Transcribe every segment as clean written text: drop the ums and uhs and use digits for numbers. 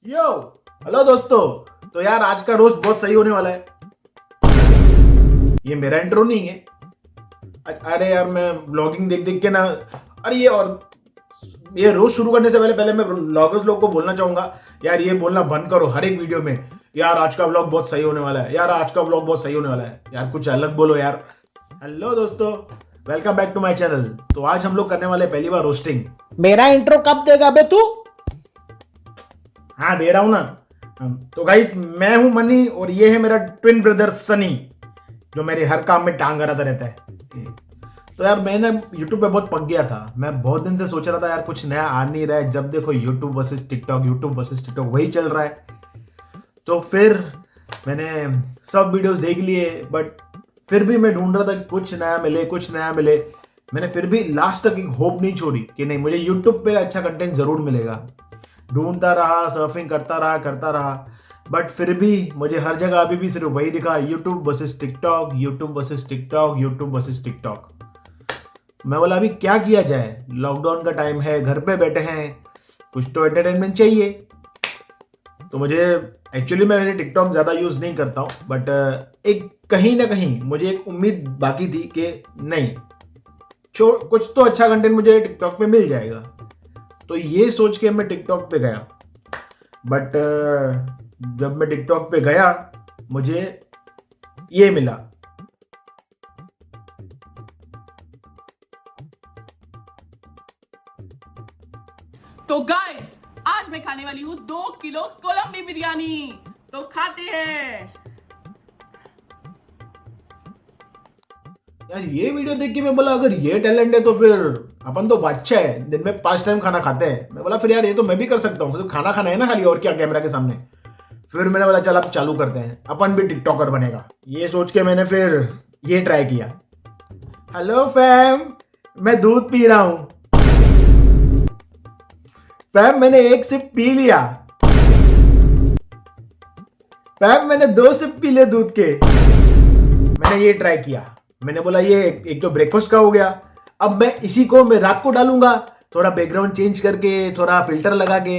यो hello दोस्तों। तो यार आज का रोस्ट बहुत सही होने वाला है। ये मेरा इंट्रो नहीं है। अरे यार मैं ब्लॉगिंग देख देख के ना। अरे ये रोज शुरू करने से पहले पहले मैं ब्लॉगर्स लोग को बोलना चाहूंगा, यार ये बोलना बंद करो हर एक वीडियो में, यार आज का ब्लॉग बहुत सही होने वाला है, यार आज का ब्लॉग बहुत सही होने वाला है, यार कुछ अलग बोलो यार। हेलो दोस्तों, welcome back to my channel. तो आज हम लोग करने वाले पहली बार रोस्टिंग। मेरा इंट्रो कब देगा बे तू? हाँ दे रहा हूं ना। तो गाइस मैं हूं मनी और ये है मेरा ट्विन ब्रदर सनी, जो मेरे हर काम में टांग अड़ाता रहता है। तो यार मैं ना यूट्यूब पे बहुत पक गया था। मैं बहुत दिन से सोच रहा था यार कुछ नया आ नहीं रहा है, जब देखो YouTube versus TikTok, YouTube versus TikTok वही चल रहा है। तो फिर मैंने सब वीडियोस देख लिए, बट फिर भी मैं ढूंढ रहा था कि कुछ नया मिले, कुछ नया मिले। मैंने फिर भी लास्ट तक एक होप नहीं छोड़ी कि नहीं, मुझे यूट्यूब पे अच्छा कंटेंट जरूर मिलेगा। ढूंढता रहा, सर्फिंग करता रहा, बट फिर भी मुझे हर जगह अभी भी सिर्फ वही दिखा, YouTube versus TikTok, YouTube versus TikTok, YouTube versus TikTok. मैं बोला अभी क्या किया जाए, लॉकडाउन का टाइम है, घर पे बैठे हैं, कुछ तो एंटरटेनमेंट चाहिए। तो मुझे एक्चुअली मैं वैसे टिकटॉक ज्यादा यूज नहीं करता हूँ, बट एक कहीं ना कहीं मुझे एक उम्मीद बाकी थी कि नहीं, कुछ तो अच्छा कंटेंट मुझे टिकटॉक पे मिल जाएगा। तो ये सोच के मैं टिकटॉक पे गया, बट जब मैं टिकटॉक पे गया मुझे ये मिला। तो गाइस आज मैं खाने वाली हूँ 2 किलो कोलंबी बिरयानी। तो खाते हैं। यार ये वीडियो देख के मैं बोला अगर ये टैलेंट है तो फिर अपन तो बादशाह है, दिन में 5 टाइम खाना खाते हैं। मैं बोला फिर यार ये तो मैं भी कर सकता हूँ, सिर्फ खाना खाना है ना खाली, और क्या कैमरा के सामने। फिर मैंने बोला चल अब चालू करते हैं, अपन भी टिकटॉकर बनेगा। ये सोच के मैंने फिर ये ट्राई किया। हेलो फैम, मैं दूध पी रहा हूं। फैम मैंने 1 सिप पी लिया। फैम मैंने 2 सिप पी ले दूध के। मैंने ये ट्राई किया। मैंने बोला ये एक तो ब्रेकफास्ट का हो गया, अब मैं इसी को मैं रात को डालूंगा, थोड़ा बैकग्राउंड चेंज करके, थोड़ा फिल्टर लगा के,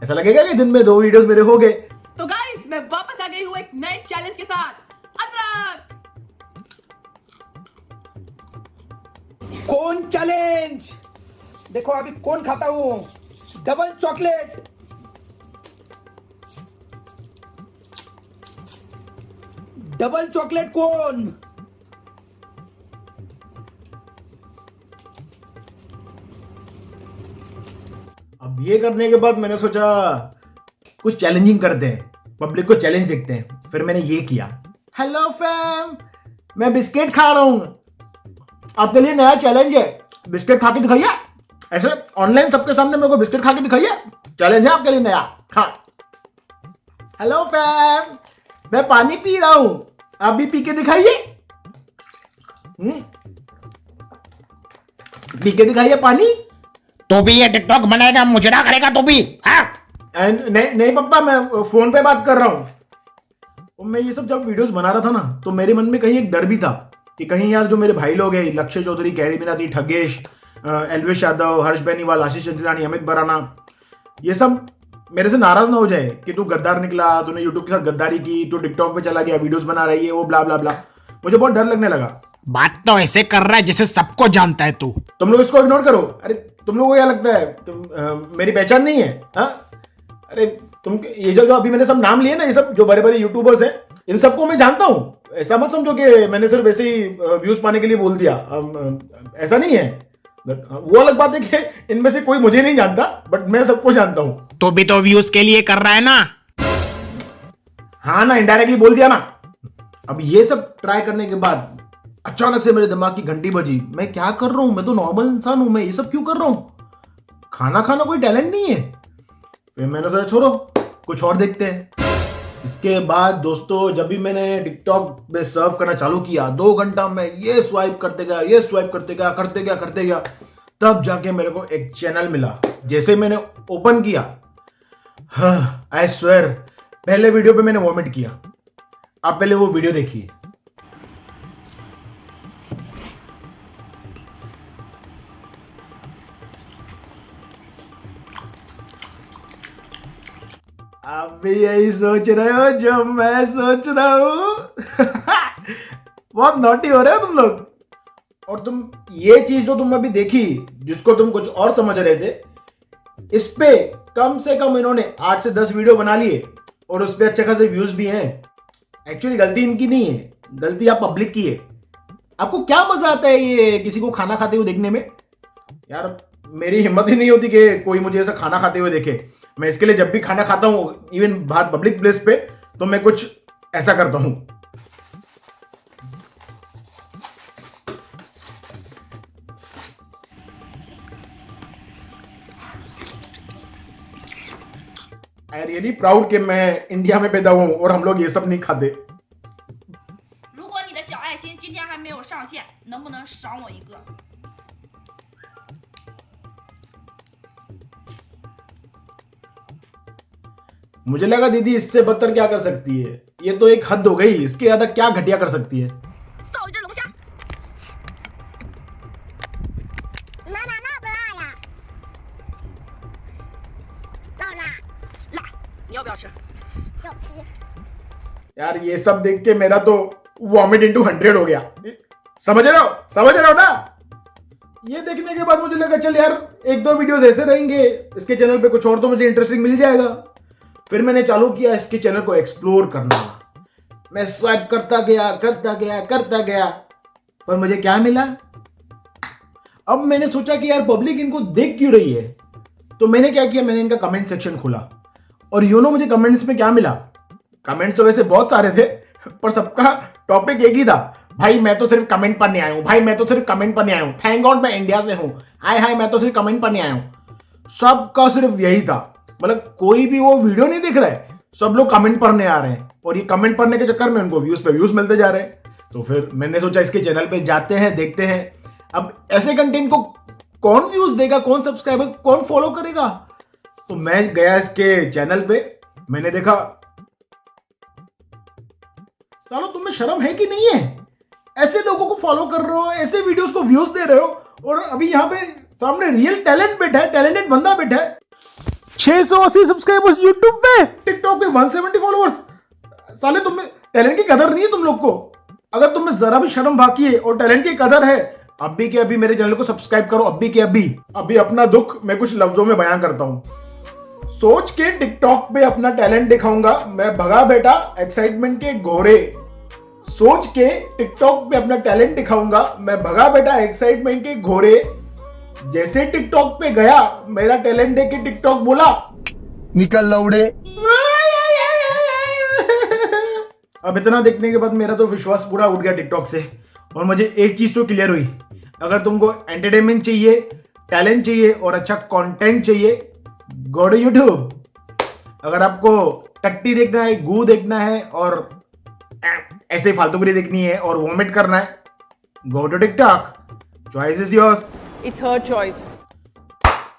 ऐसा लगेगा कि दिन में 2 वीडियोस मेरे हो गए। तो गाइस मैं वापस आ गई हूँ एक नए चैलेंज के साथ, अदरक। कौन चैलेंज? देखो अभी कौन खाता हूं डबल चॉकलेट। डबल चॉकलेट कौन? अब ये करने के बाद मैंने सोचा कुछ चैलेंजिंग करते हैं, पब्लिक को चैलेंज देखते हैं। फिर मैंने ये किया। हेलो फैम, मैं बिस्किट खा रहा हूं, आपके लिए नया चैलेंज है, बिस्किट खा के दिखाइए। ऐसे ऑनलाइन सबके सामने मेरे को बिस्किट खा के दिखाइए, चैलेंज है आपके लिए नया। हाँ हेलो फैम, मैं पानी पी रहा हूं, आप भी पी के दिखाइए। पी के दिखाइए पानी। तो भी ये टिकटॉक बनाएगा, मुजरा करेगा तो भी। हाँ नहीं नहीं पापा, मैं फोन पे बात कर रहा हूं। मैं ये सब जब वीडियोस बना रहा था ना, तो मेरे मन में कहीं एक डर भी था कि कहीं यार जो मेरे भाई लोग हैं, लक्ष्य चौधरी, कैरी मीनाती, ठगेश, एल्वेश यादव, हर्ष बेनीवाल, आशीष चंद्रानी, अमित बराना, ये सब मेरे से नाराज ना हो जाए कि तू गद्दार निकला, तूने यूट्यूब के साथ गद्दारी की, तू टिकटॉक पे चला गया, वीडियोस बना रही है, वो ब्ला ब्ला ब्ला। मुझे बहुत डर लगने लगा। बात तो ऐसे कर रहा है जैसे सबको जानता है तू। तुम लोग इसको इग्नोर करो। अरे तुम लोगों को क्या लगता है मेरी पहचान नहीं है? हाँ अरे तुम ये जो अभी मैंने सब नाम लिए ना, ये सब जो बड़े बड़े यूट्यूबर्स हैं, इन सबको मैं जानता हूं। ऐसा मत समझो कि मैंने सिर्फ ऐसे ही व्यूज पाने के लिए बोल दिया। ऐसा नहीं है। वो अलग बात है कि इनमें से कोई मुझे नहीं जानता, बट मैं सबको जानता हूं। तो भी तो व्यूज के लिए कर रहा है ना। हाँ ना, इनडायरेक्टली बोल दिया ना। अब ये सब ट्राई करने के बाद अचानक से मेरे दिमाग की घंटी बजी। मैं क्या कर रहा हूं? मैं तो नॉर्मल इंसान हूं, मैं ये सब क्यों कर रहा हूं? खाना खाना कोई टैलेंट नहीं है। फिर मैंने सोचा छोड़ो, कुछ और देखते हैं। इसके बाद दोस्तों जब भी मैंने टिकटॉक में सर्व करना चालू किया, 2 घंटा मैं ये स्वाइप करते गया, ये स्वाइप करते गया, तब जाके मेरे को एक चैनल मिला। जैसे मैंने ओपन किया, आई स्वेयर पहले वीडियो पे मैंने वॉमिट किया। आप पहले वो वीडियो देखिए। आप भी यही सोच रहे हो जो मैं सोच रहा हूं। बहुत नॉटी हो रहे हो तुम लोग। और तुम ये चीज जो तुम अभी देखी, जिसको तुम कुछ और समझ रहे थे, इस पे कम से कम इन्होंने 8 से 10 वीडियो बना लिए और उस पे अच्छे खासे व्यूज भी हैं। एक्चुअली गलती इनकी नहीं है, गलती आप पब्लिक की है। आपको क्या मजा आता है ये किसी को खाना खाते हुए देखने में? यार मेरी हिम्मत ही नहीं होती कि कोई मुझे ऐसा खाना खाते हुए देखे। मैं इसके लिए जब भी खाना खाता हूं, इवन बाहर पब्लिक प्लेस पे, तो मैं कुछ ऐसा करता हूं। आई रियली प्राउड कि मैं इंडिया में पैदा हुआ हूं और हम लोग ये सब नहीं खाते। 如果你的小爱心今天还没有上线，能不能赏我一个？ मुझे लगा दीदी इससे बदतर क्या कर सकती है, ये तो एक हद हो गई, इसके ज्यादा क्या घटिया कर सकती है। 造一只龙虾，妈妈辣不辣呀？辣不辣？辣，你要不要吃？要吃。 यार ये सब देख के मेरा तो वॉमिट इंटू 100 हो गया। समझ रहे हो, समझ रहे हो ना? ये देखने के बाद मुझे लगा चल यार 1-2 वीडियोस ऐसे रहेंगे, इसके चैनल पे कुछ और तो मुझे इंटरेस्टिंग मिल जाएगा। फिर मैंने चालू किया इसके चैनल को एक्सप्लोर करना। मैं स्वाइप करता गया, पर मुझे क्या मिला? अब मैंने सोचा कि यार पब्लिक इनको देख क्यों रही है, तो मैंने क्या किया, मैंने इनका कमेंट सेक्शन खोला और यू नो मुझे कमेंट्स में क्या मिला? कमेंट्स तो वैसे बहुत सारे थे, पर सबका टॉपिक एक ही था, भाई मैं तो सिर्फ कमेंट पढ़ने आया हूं, भाई मैं तो सिर्फ कमेंट पढ़ने आया हूं, थैंक गॉड मैं इंडिया से हूं, हाय मैं तो सिर्फ कमेंट पढ़ने आया हूं। सबका सिर्फ यही था, मतलब कोई भी वो वीडियो नहीं दिख रहा है, सब लोग कमेंट पढ़ने आ रहे हैं और ये कमेंट पढ़ने के चक्कर में उनको व्यूज पे व्यूज मिलते जा रहे हैं। तो फिर मैंने सोचा इसके चैनल पे जाते हैं, देखते हैं अब ऐसे कंटेंट को कौन व्यूज देगा, कौन सब्सक्राइबर, कौन फॉलो करेगा। तो मैं गया इसके चैनल पे, मैंने देखा सालो तुम्हें शर्म है कि नहीं है? ऐसे लोगों को फॉलो कर रहे हो, ऐसे वीडियोस को व्यूज दे रहे हो, और अभी यहाँ पे सामने रियल टैलेंट बैठा है, टैलेंटेड बंदा बैठा है। 680 सब्सक्राइबर्स यूट्यूब पे, टिकटॉक पे 170 फॉलोअर्स। साले तुम्हें टैलेंट की कदर नहीं है तुम लोग को। अगर तुम्हें जरा भी शर्म बाकी है और टैलेंट की कदर है, अभी के अभी मेरे चैनल को सब्सक्राइब करो, अभी के अभी। अभी अपना दुख मैं कुछ लफ्जों में बयां करता हूं। सोच के टिकटॉक पे अपना टैलेंट दिखाऊंगा, मैं भगा बेटा एक्साइटमेंट के घोड़े। सोच के टिकटॉक पे अपना टैलेंट दिखाऊंगा, मैं भगा बेटा एक्साइटमेंट के घोड़े। जैसे टिकटॉक पे गया, मेरा टैलेंट देख के टिकटॉक बोला निकल लौड़े। अब इतना देखने के बाद मेरा तो विश्वास पूरा उठ गया टिकटॉक से, और मुझे एक चीज तो क्लियर हुई, अगर तुमको एंटरटेनमेंट चाहिए, टैलेंट चाहिए और अच्छा कंटेंट चाहिए, गो टू यूट्यूब। अगर आपको टट्टी देखना है, गू देखना है और ऐसे फालतूगिरी देखनी है और वॉमिट करना है, go to TikTok. Choice is yours. It's her choice.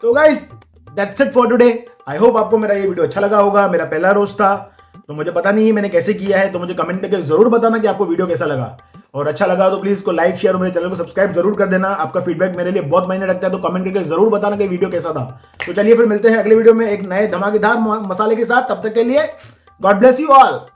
तो guys that's it for today. I hope आपको मेरा ये वीडियो अच्छा लगा होगा। मेरा पहला रोस्ट था, तो मुझे पता नहीं है मैंने कैसे किया है, तो मुझे कमेंट करके जरूर बताना कि आपको वीडियो कैसा लगा, और अच्छा लगा तो प्लीज इसको लाइक, शेयर और मेरे चैनल को सब्सक्राइब जरूर कर देना। आपका फीडबैक मेरे लिए बहुत मायने रखता है, तो कमेंट करके जरूर बताना कि वीडियो कैसा था। तो चलिए फिर मिलते हैं अगले वीडियो में एक नए धमाकेदार मसाले के साथ। तब तक के लिए गॉड ब्लेस यू ऑल।